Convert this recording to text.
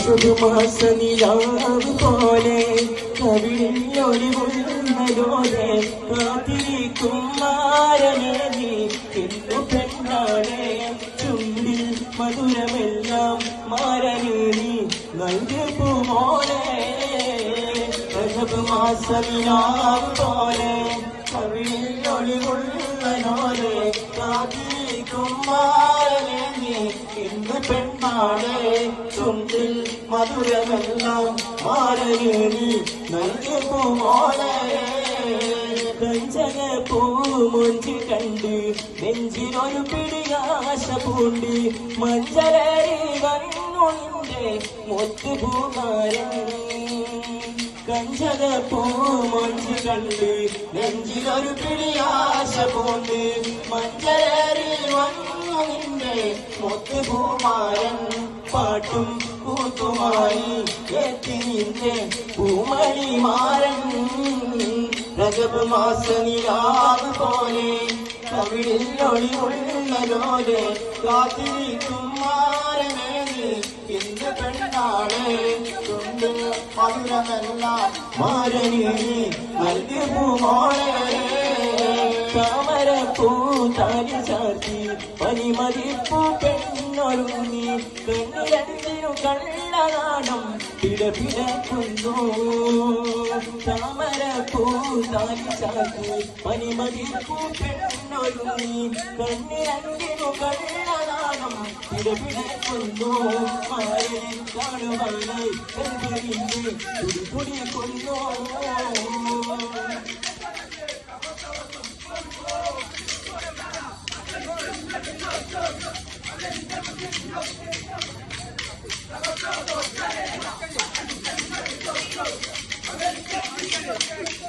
മാസനിലാവ് പോലെ കവിളിൽ ഒളിവുള്ളതോടെ കാത്തിരിക്കും മാരനെ നീ എന്നു പെണ്ണാളെ ചുണ്ടിൽ മധുരമെല്ലാം മാരനെ നീ നൽകു മോനെ മാസനിലാവ് പോലെ കവിളിൽ ഒളിവുള്ളതോടെ കാത്തിരിക്കും മാരനെ നീ എന്നു പെണ്ണാളെ ചുണ്ടിൽ മധുരമെല്ലാം മാരനീ നൽകു മോളെ കഞ്ചന പൂമൊഞ്ചി കണ്ട് നെഞ്ചിനൊരു പിടിയാശ പൂണ്ട് മഞ്ചരേറി വന്നുണ്ട് മുത്തുപൂമാരൻ കഞ്ചന പൂമൊഞ്ചി കണ്ട് നെഞ്ചിനൊരു പിടിയാശ പൂണ്ട് മഞ്ചരേറി വന്നുണ്ട് മുത്തുപൂമാരൻ പാട്ടും കൂത്തുമായി എത്തിനിന്റെ പൂമണി മാരൻ രജബ് മാസനിലാവ് പോലെ കവിളിൽ ഒളിവുള്ളതോടെ കാത്തിരിക്കും മാരനെ നീ ഇന്ന് പെണ്ണാളെ ചുണ്ട് മധുരമല്ല മാരനെ നൽകു മോളെ താമരപ്പൂ താലി ചാർത്തി പനിമതിപ്പൂ പെണ്ണൊരുങ്ങി പെണ്ണിരണ്ടിനു കള്ളനാണം പിടപിടക്കുന്നു താമരപ്പൂ താലി ചാർത്തി പനിമതിപ്പൂ പെണ്ണൊരുങ്ങി പെണ്ണിരണ്ടിനു കള്ളനാണം പിടപിടക്കുന്നു മാരനെ കാണുവാനായി തുടി കൊന്നു Let's go.